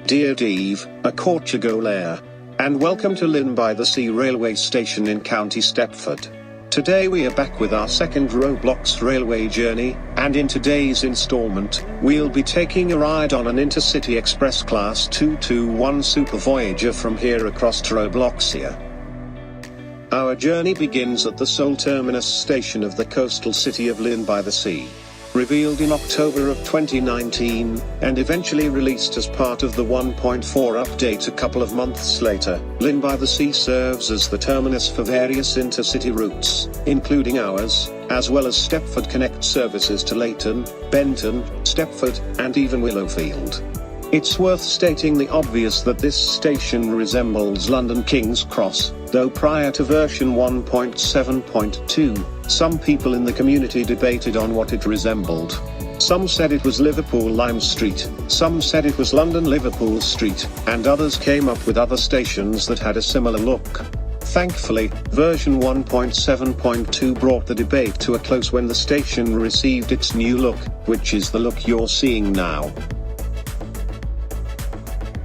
Dear Dave, a Corchagolaire, and welcome to Llyn-by-the-Sea railway station in County Stepford. Today we are back with our second Roblox railway journey, and in today's installment, we'll be taking a ride on an intercity express class 221 super voyager from here across to Robloxia. Our journey begins at the sole terminus station of the coastal city of Llyn-by-the-Sea. Revealed in October of 2019, and eventually released as part of the 1.4 update a couple of months later, Llyn-by-the-Sea serves as the terminus for various intercity routes, including ours, as well as Stepford Connect services to Leighton, Benton, Stepford, and even Willowfield. It's worth stating the obvious that this station resembles London King's Cross, though prior to version 1.7.2, some people in the community debated on what it resembled. Some said it was Liverpool Lime Street, some said it was London Liverpool Street, and others came up with other stations that had a similar look. Thankfully, version 1.7.2 brought the debate to a close when the station received its new look, which is the look you're seeing now.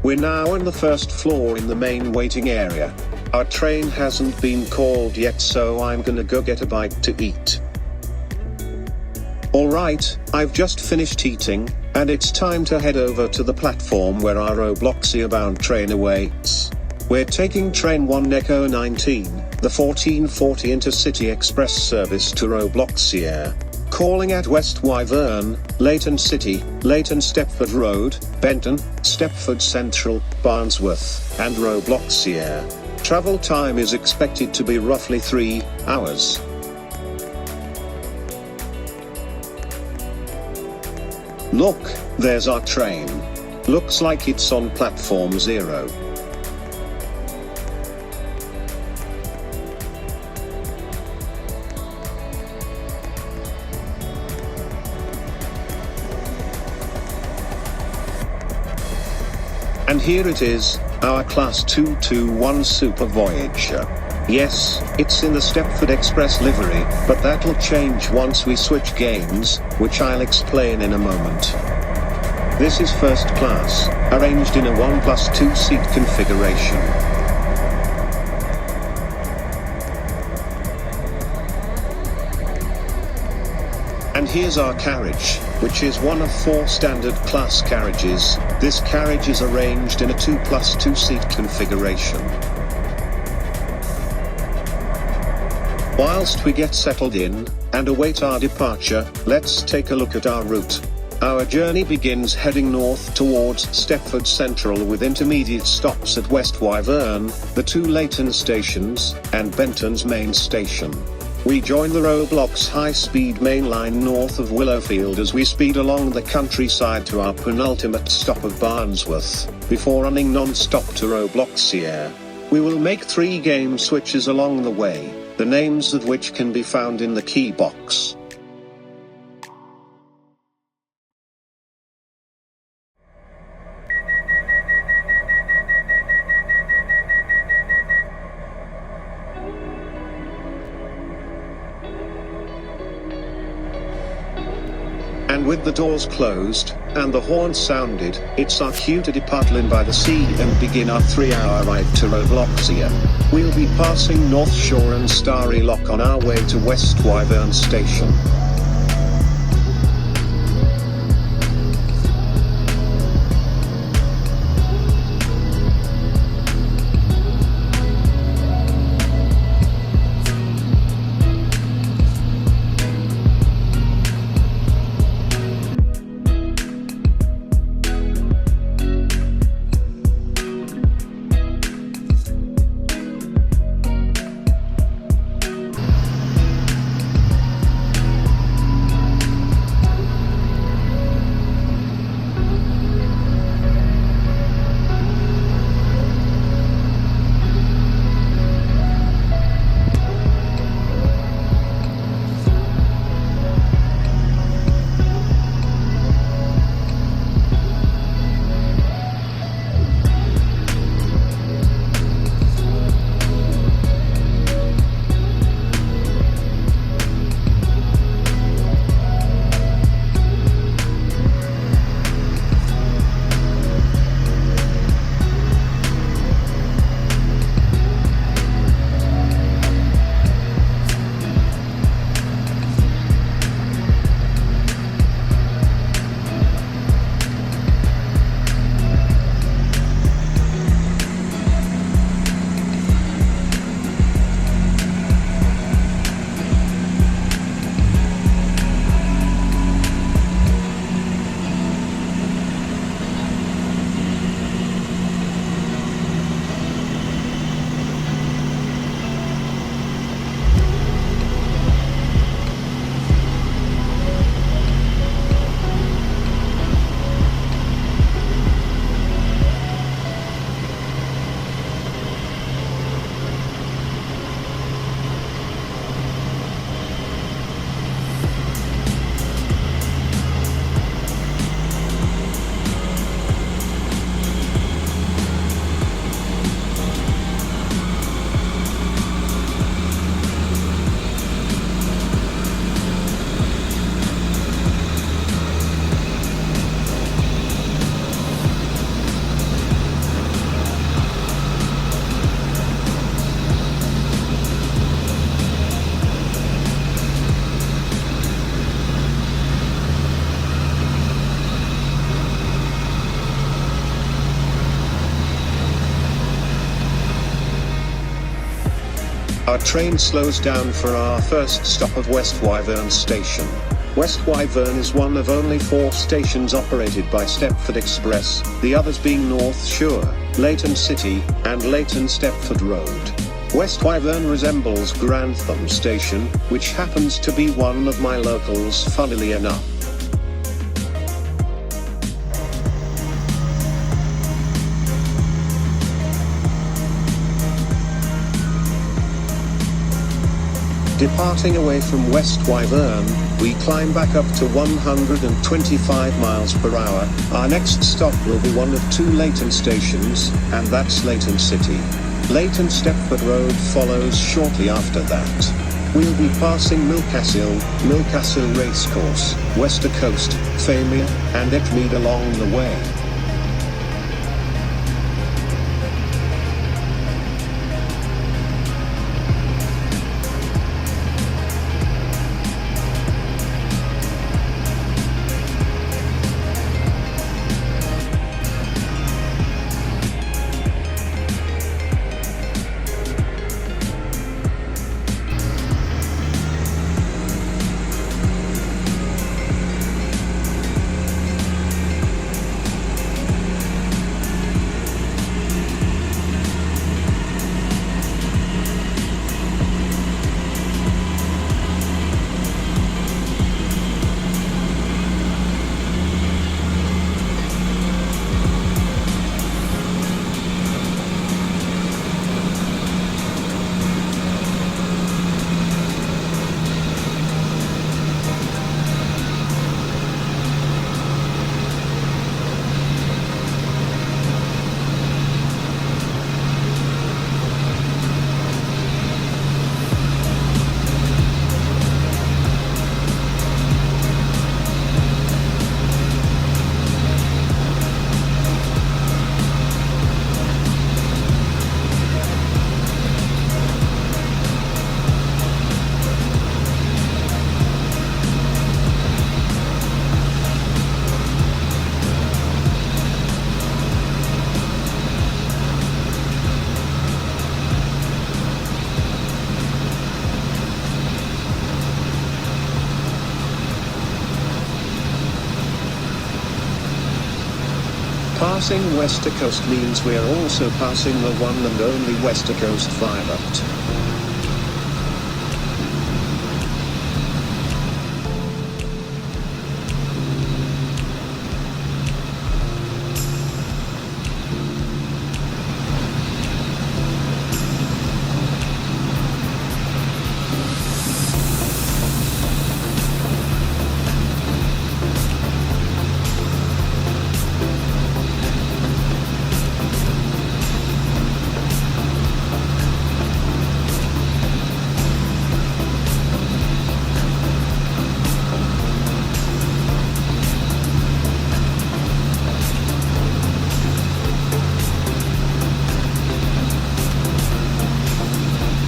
We're now on the first floor in the main waiting area. Our train hasn't been called yet, so I'm gonna go get a bite to eat. Alright, I've just finished eating, and it's time to head over to the platform where our Robloxia bound train awaits. We're taking train 1 Echo 19, the 1440 intercity express service to Robloxia. Calling at West Wyvern, Leighton City, Leighton Stepford Road, Benton, Stepford Central, Barnsworth, and Robloxia. Travel time is expected to be roughly 3 hours. Look, there's our train. Looks like it's on platform 0. And here it is, our Class 221 Super Voyager. Yes, it's in the Stepford Express livery, but that'll change once we switch games, which I'll explain in a moment. This is first class, arranged in a 1+2 seat configuration. And here's our carriage, which is one of 4 standard class carriages. This carriage is arranged in a 2+2 seat configuration. Whilst we get settled in, and await our departure, let's take a look at our route. Our journey begins heading north towards Stepford Central with intermediate stops at West Wyvern, the 2 Leighton stations, and Benton's main station. We join the Roblox high-speed main line north of Willowfield as we speed along the countryside to our penultimate stop of Barnsworth, before running non-stop to Robloxia. We will make 3 game switches along the way, the names of which can be found in the key box. And with the doors closed, and the horn sounded, it's our cue to depart Llyn-by-the-Sea and begin our 3-hour ride to Robloxia. We'll be passing North Shore and Starry Lock on our way to West Wyvern Station. Our train slows down for our first stop of West Wyvern Station. West Wyvern is one of only 4 stations operated by Stepford Express, the others being North Shore, Layton City, and Layton Stepford Road. West Wyvern resembles Grantham Station, which happens to be one of my locals, funnily enough. Departing away from West Wyvern, we climb back up to 125 miles per hour. Our next stop will be one of 2 Layton stations, and that's Layton City. Layton Stepford Road follows shortly after that. We'll be passing Milcastle Racecourse, Wester Coast, Famia, and Etmead along the way. Passing Wester Coast means we're also passing the one and only Wester Coast Viaduct.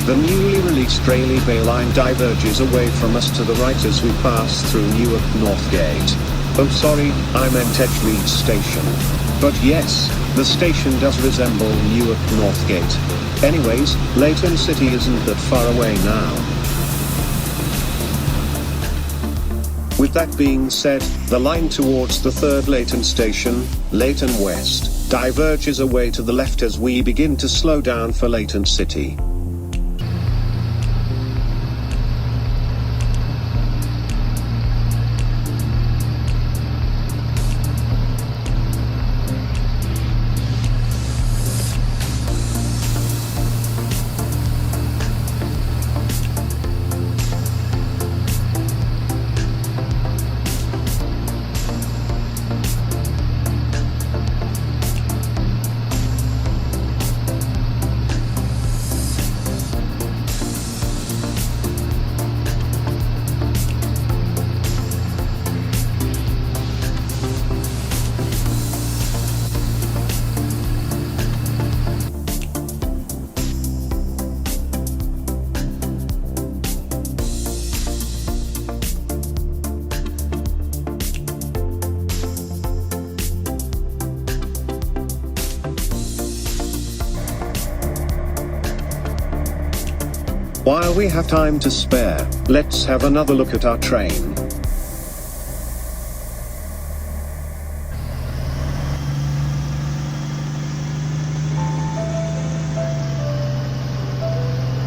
The newly released Rayleigh Bay line diverges away from us to the right as we pass through Newark Northgate. Oh sorry, I meant Edgemead Station. But yes, the station does resemble Newark Northgate. Anyways, Layton City isn't that far away now. With that being said, the line towards the 3rd Layton station, Layton West, diverges away to the left as we begin to slow down for Layton City. While we have time to spare, let's have another look at our train.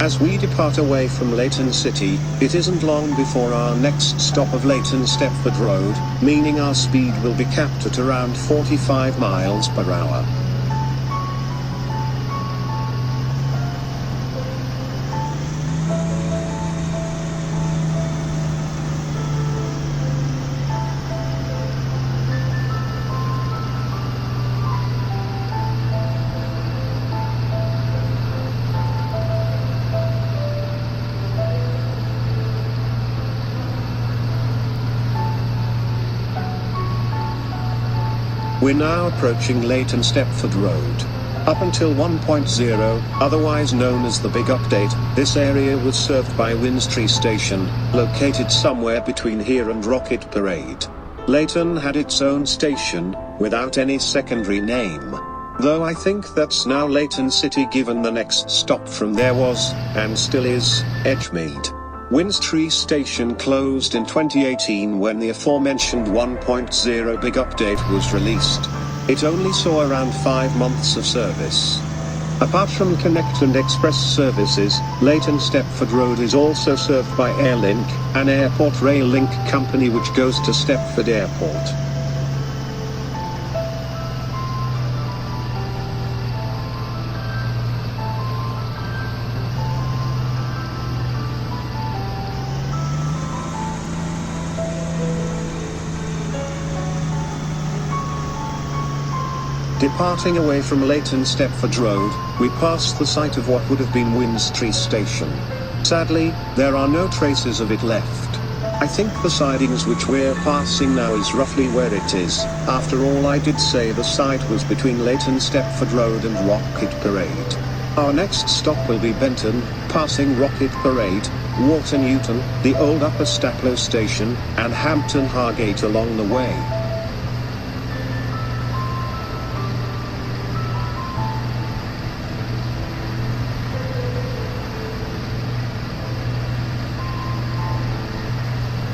As we depart away from Llyn City, it isn't long before our next stop of Llyn-Stepford Road, meaning our speed will be capped at around 45 miles per hour. We're now approaching Llyn-Stepford Road. Up until 1.0, otherwise known as the Big Update, this area was served by Winstree Station, located somewhere between here and Rocket Parade. Llyn had its own station, without any secondary name. Though I think that's now Llyn City, given the next stop from there was, and still is, Edgemead. Winstree Station closed in 2018 when the aforementioned 1.0 Big Update was released. It only saw around 5 months of service. Apart from Connect and Express services, Llyn-Stepford Road is also served by Airlink, an airport rail link company which goes to Stepford Airport. Departing away from Llyn-Stepford Road, we pass the site of what would have been Winstree Station. Sadly, there are no traces of it left. I think the sidings which we're passing now is roughly where it is. After all, I did say the site was between Llyn-Stepford Road and Rocket Parade. Our next stop will be Benton, passing Rocket Parade, Water Newton, the old Upper Staplow Station, and Hampton Hargate along the way.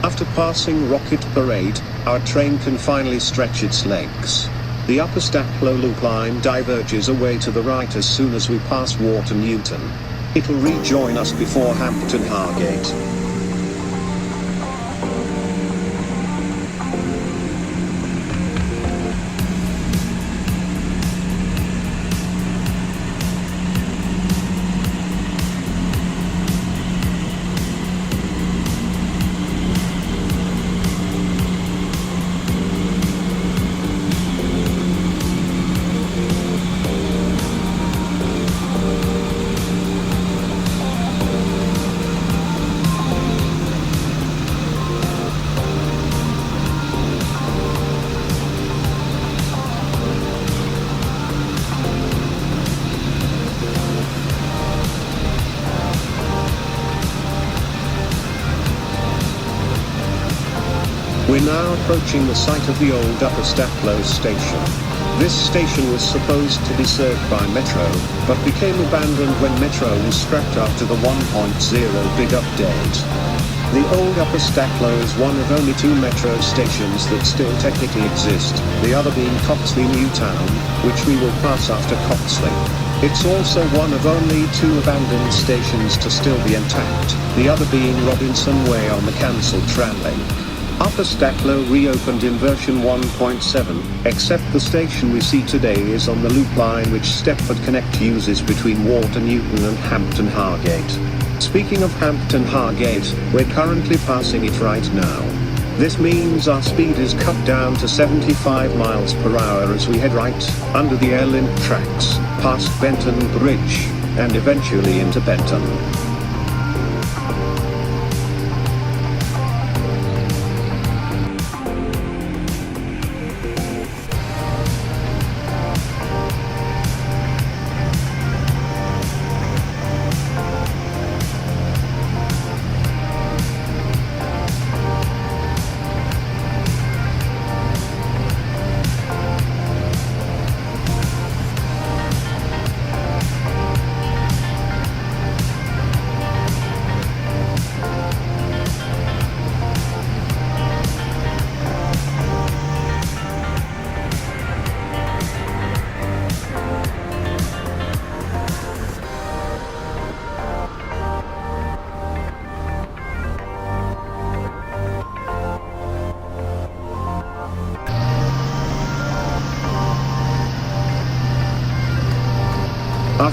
After passing Rocket Parade, our train can finally stretch its legs. The Upper Staplow loop line diverges away to the right as soon as we pass Water Newton. It'll rejoin us before Hampton Hargate. We're now approaching the site of the old Upper Staplow Station. This station was supposed to be served by Metro, but became abandoned when Metro was scrapped after the 1.0 Big Update. The old Upper Staplow is one of only 2 Metro stations that still technically exist, the other being Coxley Newtown, which we will pass after Coxley. It's also one of only 2 abandoned stations to still be intact, the other being Robinson Way on the cancelled tram link. Upper Staplow reopened in version 1.7, except the station we see today is on the loop line which Stepford Connect uses between Water Newton and Hampton Hargate. Speaking of Hampton Hargate, we're currently passing it right now. This means our speed is cut down to 75 miles per hour as we head right under the Airlink tracks, past Benton Bridge, and eventually into Benton.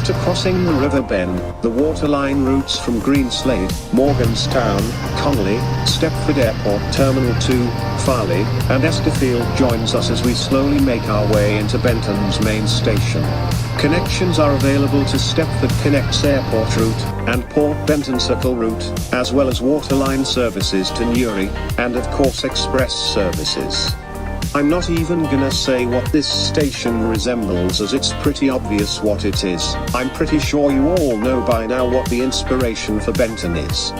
After crossing the River Ben, the waterline routes from Greenslade, Morganstown, Connolly, Stepford Airport Terminal 2, Farley, and Esterfield joins us as we slowly make our way into Benton's main station. Connections are available to Stepford Connects Airport route, and Port Benton Circle route, as well as waterline services to Newry, and of course express services. I'm not even gonna say what this station resembles, as it's pretty obvious what it is. I'm pretty sure you all know by now what the inspiration for Benton is.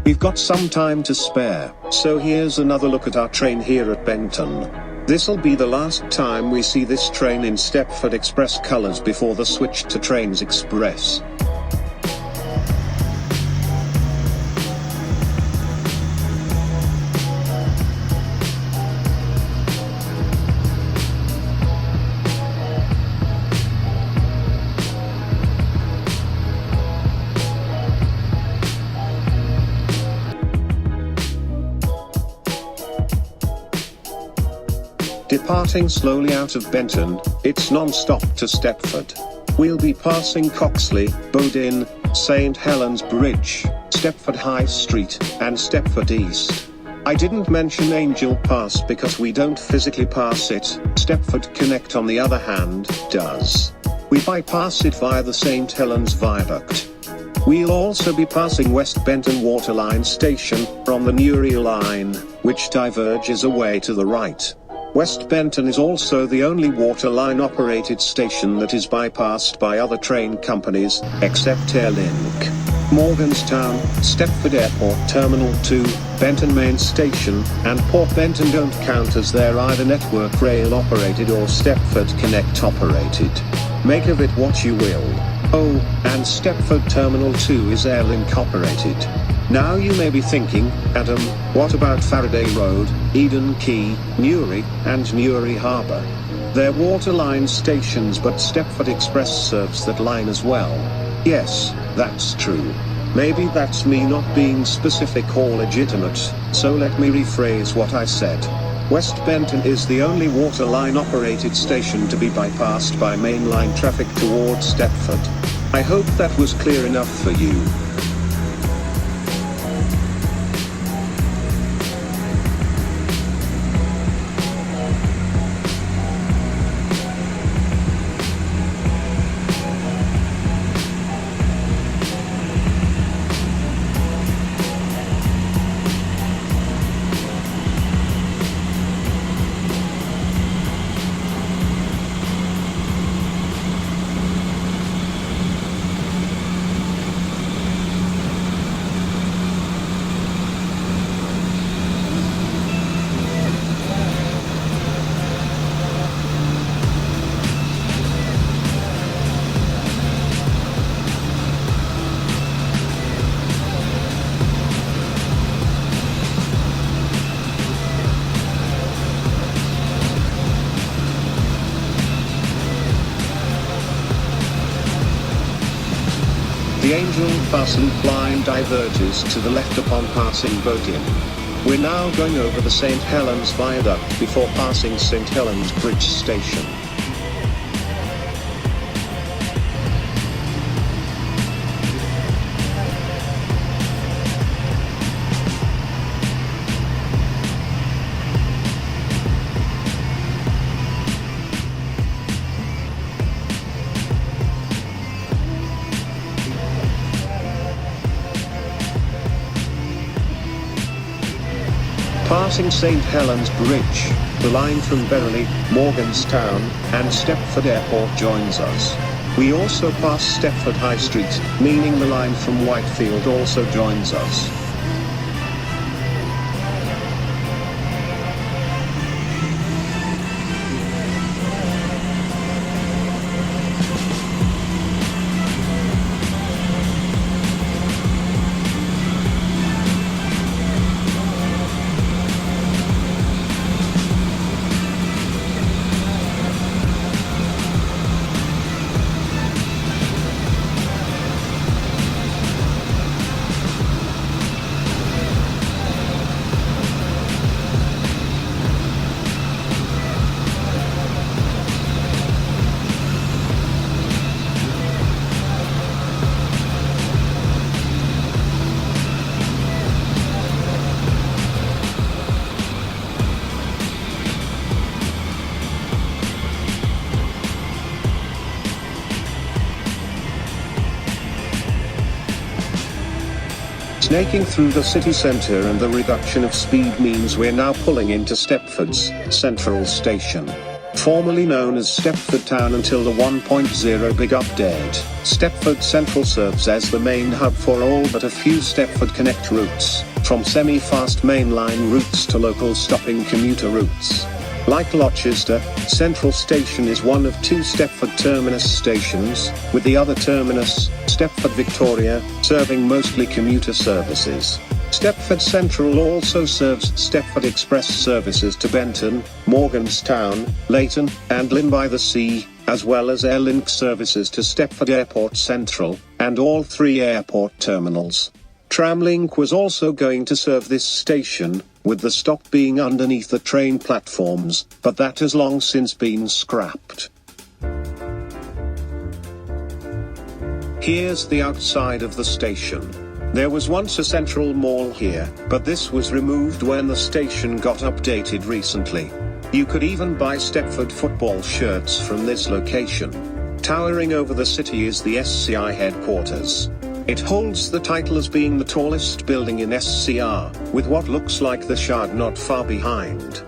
We've got some time to spare, so here's another look at our train here at Benton. This'll be the last time we see this train in Stepford Express colours before the switch to Trains Express. Departing slowly out of Benton, it's non-stop to Stepford. We'll be passing Coxley, Bodin, St Helens Bridge, Stepford High Street, and Stepford East. I didn't mention Angel Pass because we don't physically pass it. Stepford Connect on the other hand, does. We bypass it via the St Helens Viaduct. We'll also be passing West Benton Waterline Station, on the Newry line, which diverges away to the right. West Benton is also the only waterline operated station that is bypassed by other train companies, except Airlink. Morganstown, Stepford Airport Terminal 2, Benton Main Station, and Port Benton don't count as they're either Network Rail operated or Stepford Connect operated. Make of it what you will. Oh, and Stepford Terminal 2 is Airlink operated. Now you may be thinking, Adam, what about Faraday Road, Eden Quay, Newry, and Newry Harbour? They're waterline stations, but Stepford Express serves that line as well. Yes, that's true. Maybe that's me not being specific or legitimate, so let me rephrase what I said. West Benton is the only waterline operated station to be bypassed by mainline traffic towards Stepford. I hope that was clear enough for you. The Angel Pass loop line diverges to the left upon passing Bodin. We're now going over the St Helens Viaduct before passing St Helens Bridge Station. Passing St Helens Bridge, the line from Berrily, Morganstown, and Stepford Airport joins us. We also pass Stepford High Street, meaning the line from Whitefield also joins us. Snaking through the city centre and the reduction of speed means we're now pulling into Stepford's Central Station. Formerly known as Stepford Town until the 1.0 big update, Stepford Central serves as the main hub for all but a few Stepford Connect routes, from semi-fast mainline routes to local stopping commuter routes. Like Gloucester, Central Station is one of two Stepford terminus stations, with the other terminus, Stepford Victoria, serving mostly commuter services. Stepford Central also serves Stepford Express services to Benton, Morganstown, Leighton, and Llyn-by-the-Sea, as well as Airlink services to Stepford Airport Central, and all three airport terminals. Tramlink was also going to serve this station, with the stop being underneath the train platforms, but that has long since been scrapped. Here's the outside of the station. There was once a central mall here, but this was removed when the station got updated recently. You could even buy Stepford football shirts from this location. Towering over the city is the SCI headquarters. It holds the title as being the tallest building in SCR, with what looks like the Shard not far behind.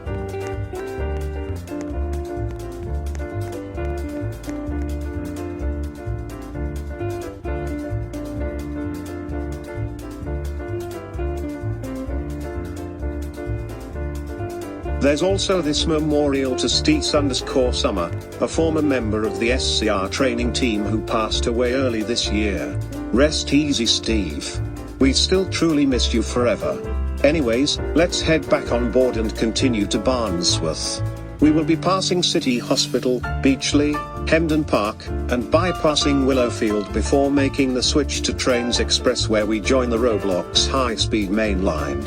There's also this memorial to Steece_Summer, a former member of the SCR training team who passed away early this year. Rest easy, Steve. We still truly miss you forever. Anyways, let's head back on board and continue to Barnsworth. We will be passing City Hospital, Beachley, Hemden Park, and bypassing Willowfield before making the switch to Trains Express, where we join the Roblox high-speed main line.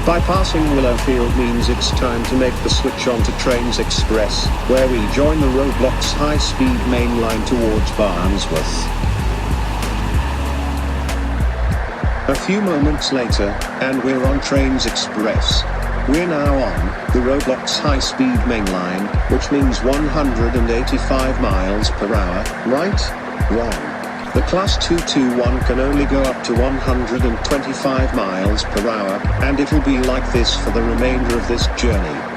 Bypassing Willowfield means it's time to make the switch onto Trains Express, where we join the Roblox high-speed main line towards Barnsworth. A few moments later, and we're on Trains Express. We're now on the Roblox high-speed main line, which means 185 miles per hour, right? Wrong. The Class 221 can only go up to 125 miles per hour, and it'll be like this for the remainder of this journey.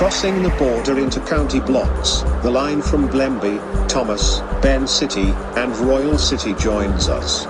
Crossing the border into county blocks, the line from Llyn-by, Thomas, Ben City, and Royal City joins us.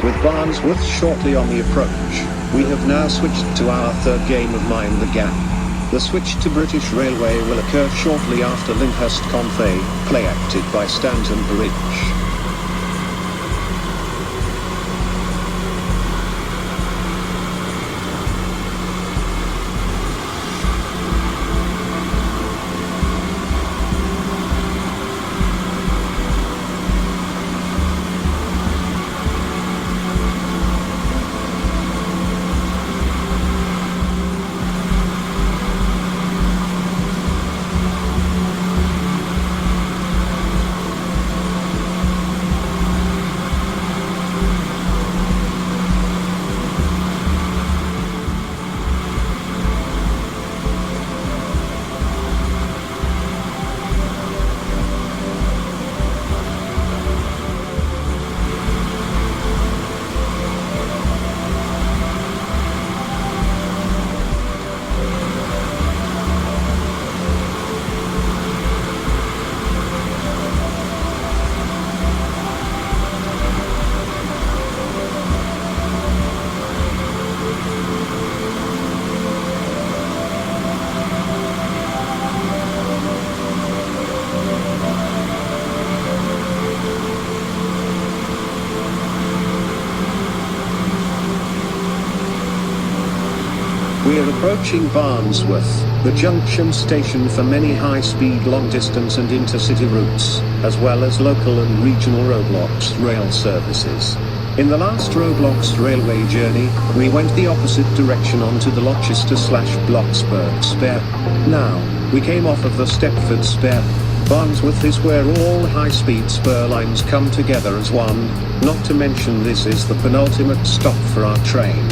With Barnsworth shortly on the approach, we have now switched to our third game of Mind the Gap. The switch to British Railway will occur shortly after Lyndhurst Convey, play acted by Stanton Bridge. We're approaching Barnsworth, the junction station for many high-speed long-distance and intercity routes, as well as local and regional Roblox rail services. In the last Roblox railway journey, we went the opposite direction onto the Lochester/Bloxburg spur. Now, we came off of the Stepford spur. Barnsworth is where all high-speed spur lines come together as one, not to mention this is the penultimate stop for our train.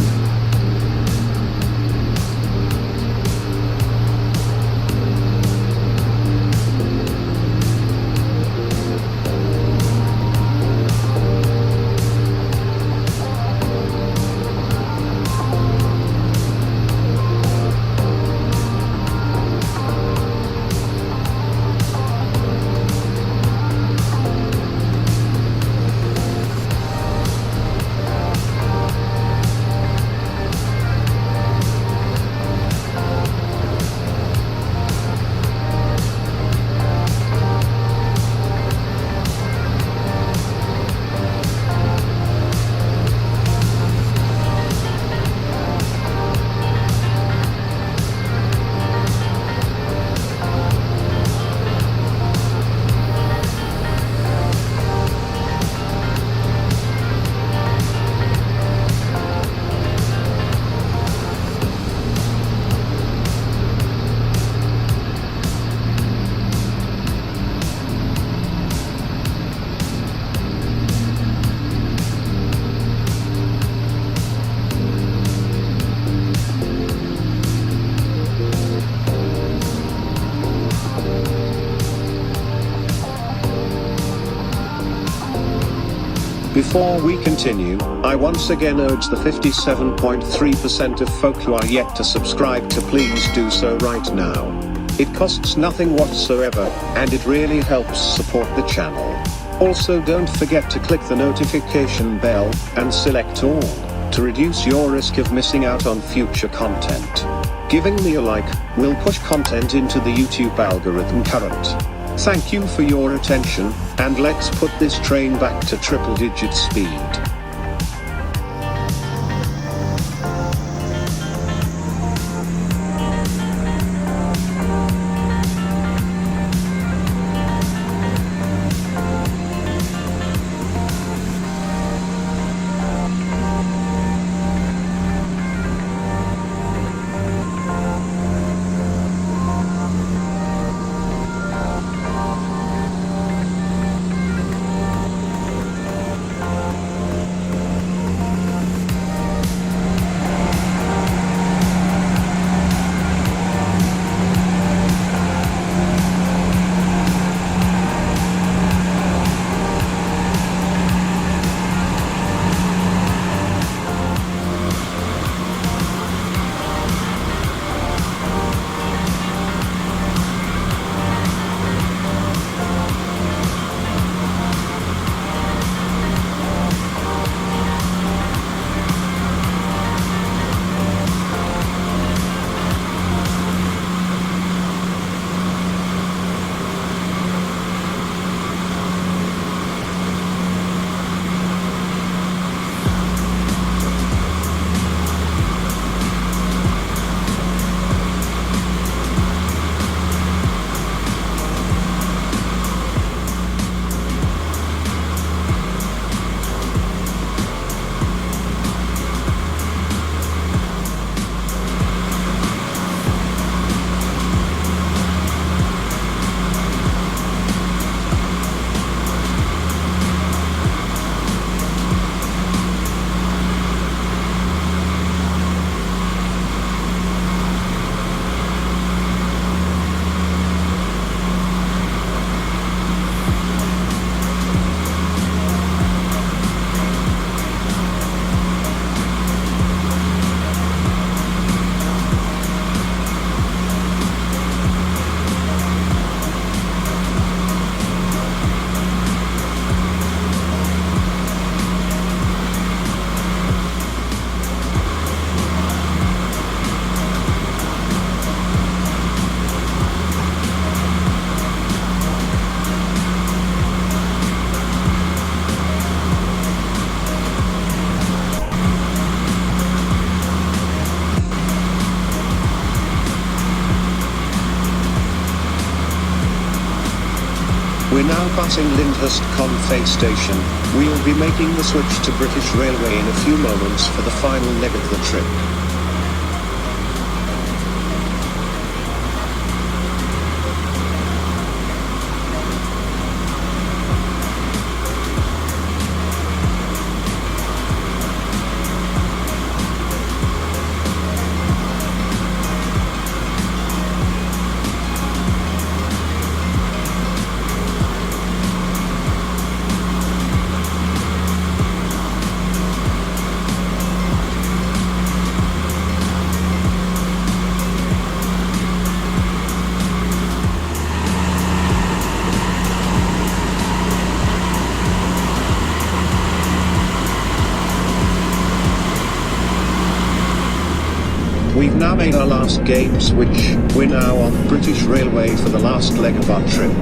Before we continue, I once again urge the 57.3% of folk who are yet to subscribe to please do so right now. It costs nothing whatsoever, and it really helps support the channel. Also don't forget to click the notification bell, and select all, to reduce your risk of missing out on future content. Giving me a like will push content into the YouTube algorithm current. Thank you for your attention, and let's put this train back to triple-digit speed. We're now passing Lyndhurst Conway Station. We'll be making the switch to British Railway in a few moments for the final leg of the trip. We've now made our last game switch. We're now on British Railway for the last leg of our trip.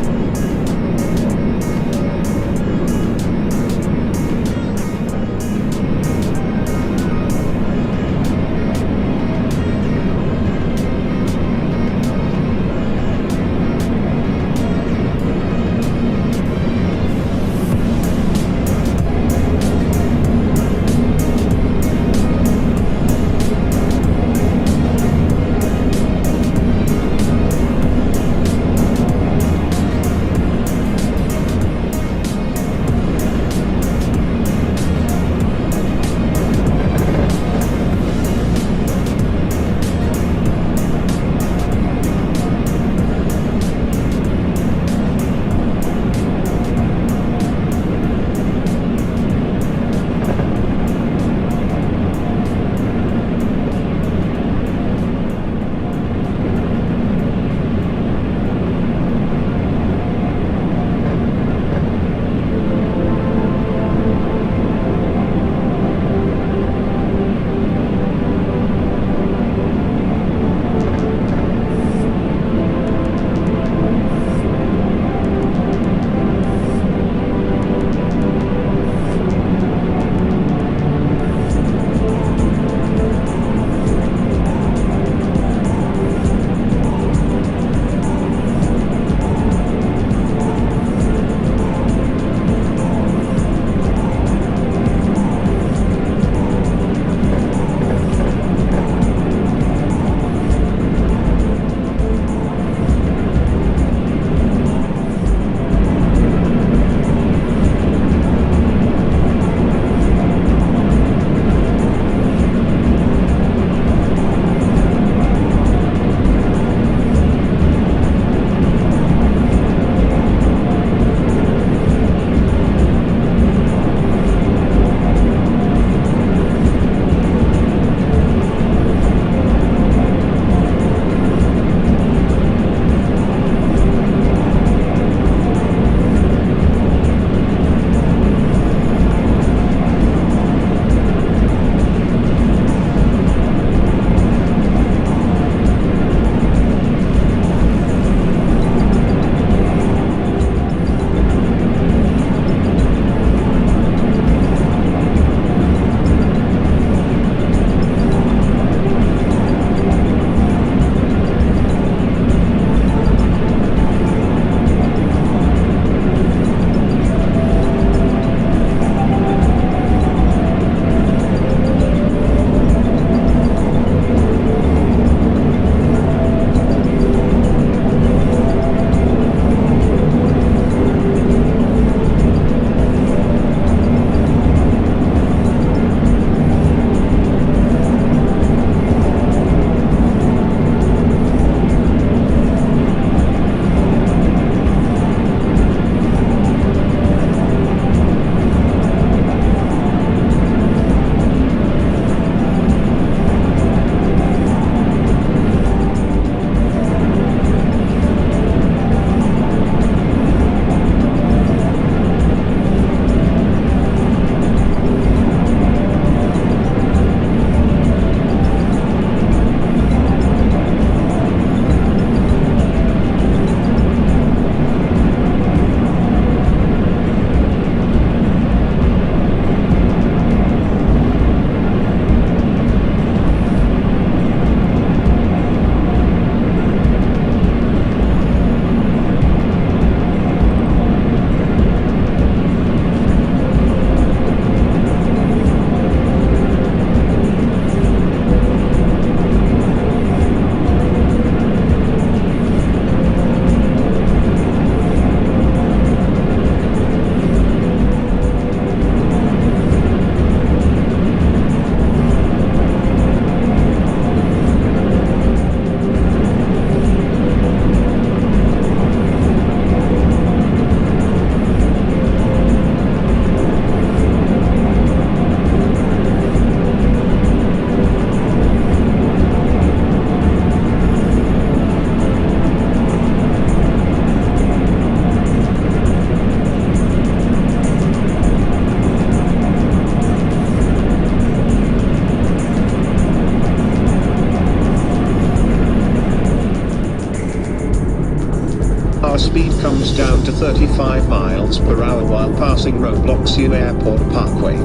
speed comes down to 35 miles per hour while passing Robloxia Airport Parkway.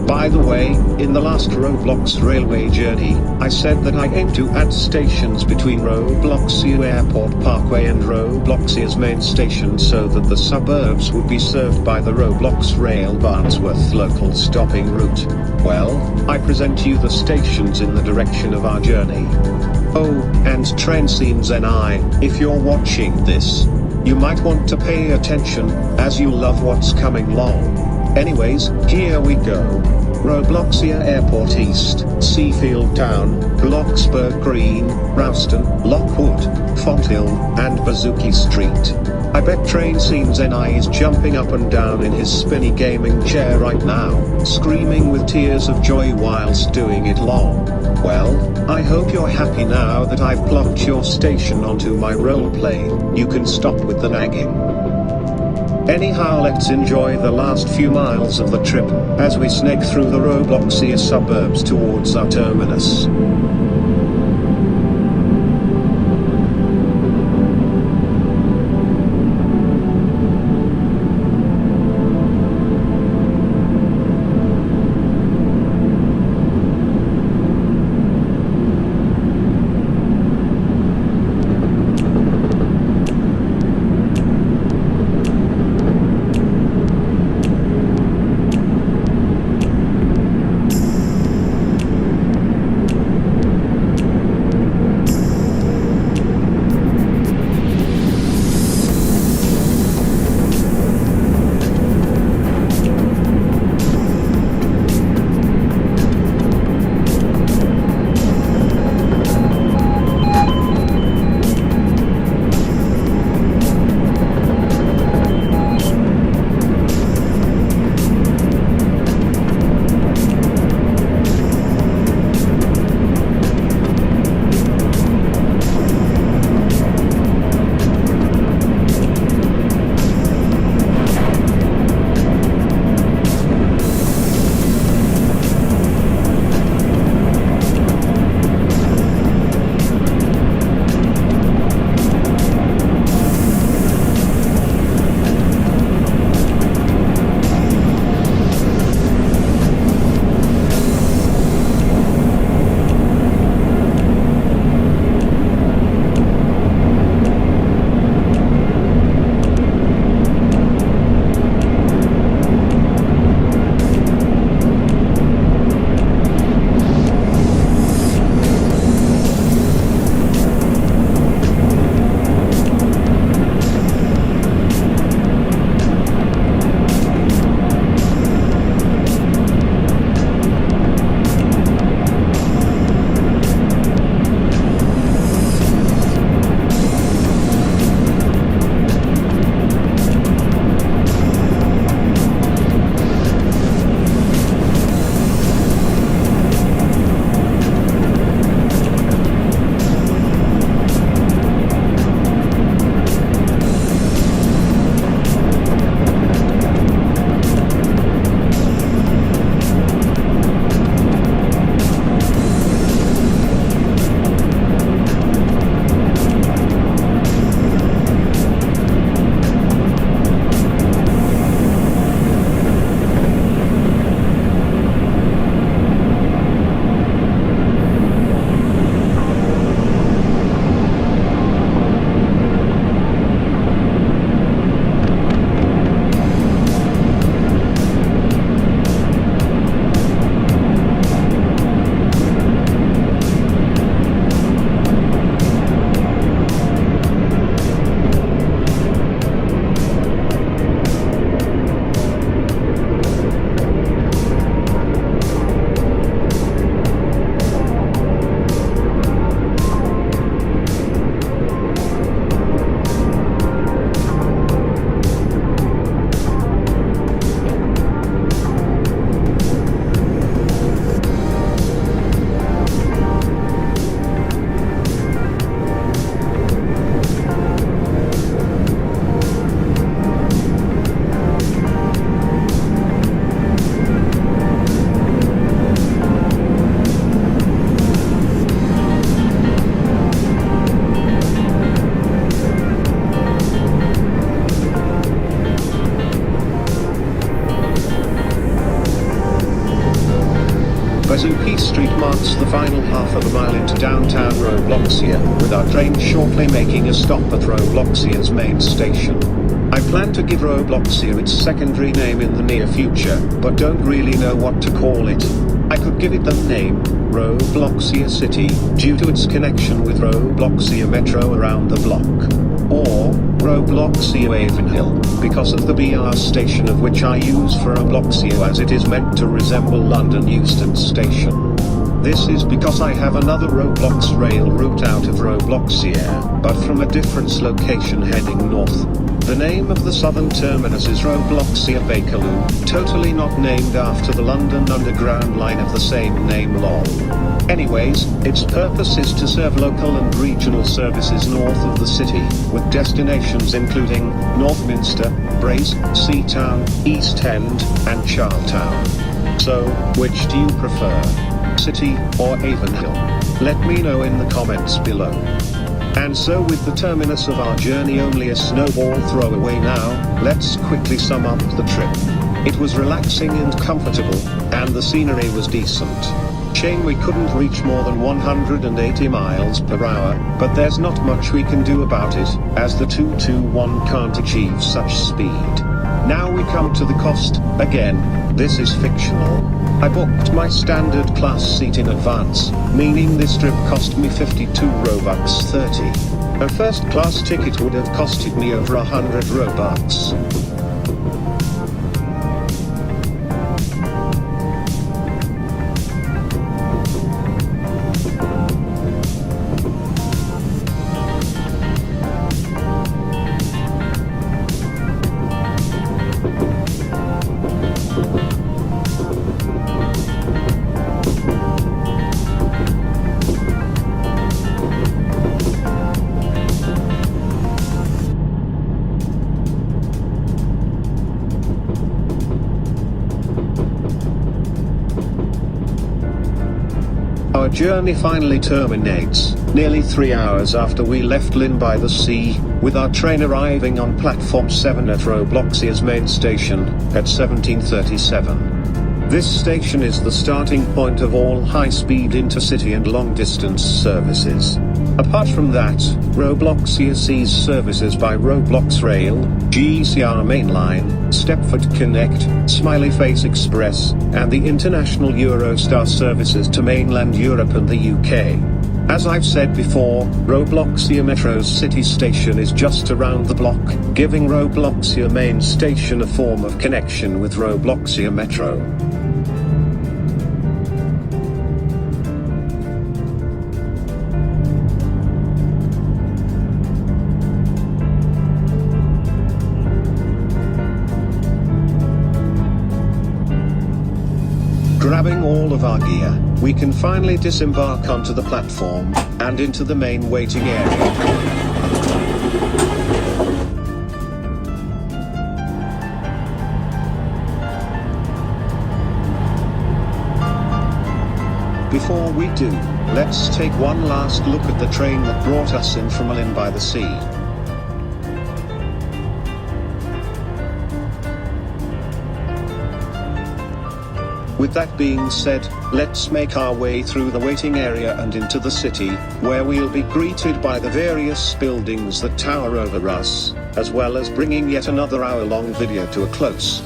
By the way, in the last Roblox railway journey, I said that I aim to add stations between Robloxia Airport Parkway and Robloxia's main station so that the suburbs would be served by the Roblox Rail Barnsworth local stopping route. Well, I present you the stations in the direction of our journey. Oh, and train scenes NI, if you're watching this, you might want to pay attention, as you love what's coming long. Anyways, here we go. Robloxia Airport East, Seafield Town, Bloxburg Green, Rouston, Lockwood, Fonthill, and Bazooki Street. I bet Train Scenes NI is jumping up and down in his spinny gaming chair right now, screaming with tears of joy whilst doing it long. Well, I hope you're happy now that I've plopped your station onto my roleplay. You can stop with the nagging. Anyhow, let's enjoy the last few miles of the trip, as we snake through the Robloxia suburbs towards our terminus. Llyn-by-the-Sea Street marks the final half of a mile into downtown Robloxia, with our train shortly making a stop at Robloxia's main station. I plan to give Robloxia its secondary name in the near future, but don't really know what to call it. I could give it the name Robloxia City, due to its connection with Robloxia Metro around the block. Or Robloxia Avonhill, because of the BR station of which I use for Robloxia, as it is meant to resemble London Euston Station. This is because I have another Roblox rail route out of Robloxia, but from a different location heading north. The name of the southern terminus is Robloxia Bakerloo, totally not named after the London Underground line of the same name lol. Anyways, its purpose is to serve local and regional services north of the city, with destinations including Northminster, Brace, Seatown, East End, and Charltown. So, which do you prefer? City or Avonhill? Let me know in the comments below. And so, with the terminus of our journey only a snowball throw away now, let's quickly sum up the trip. It was relaxing and comfortable, and the scenery was decent. Shame we couldn't reach more than 180 miles per hour, but there's not much we can do about it, as the 221 can't achieve such speed. Now we come to the cost. Again, this is fictional. I booked my standard class seat in advance, meaning this trip cost me 52 Robux 30. A first class ticket would have costed me over 100 Robux. Our journey finally terminates, nearly 3 hours after we left Llyn-by-the-Sea, with our train arriving on platform 7 at Robloxia's main station, at 17:37. This station is the starting point of all high-speed intercity and long-distance services. Apart from that, Robloxia sees services by Roblox Rail, GCR Mainline, Stepford Connect, Smiley Face Express, and the international Eurostar services to mainland Europe and the UK. As I've said before, Robloxia Metro's city station is just around the block, giving Robloxia main station a form of connection with Robloxia Metro. Grabbing all of our gear, we can finally disembark onto the platform, and into the main waiting area. Before we do, let's take one last look at the train that brought us in from Llyn-by-the-Sea. With that being said, let's make our way through the waiting area and into the city, where we'll be greeted by the various buildings that tower over us, as well as bringing yet another hour-long video to a close.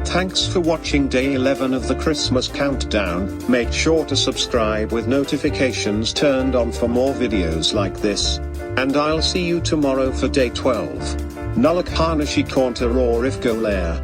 Thanks for watching day 11 of the Christmas countdown. Make sure to subscribe with notifications turned on for more videos like this. And I'll see you tomorrow for day 12. Nulak Hanashi Kaunta or if go lair.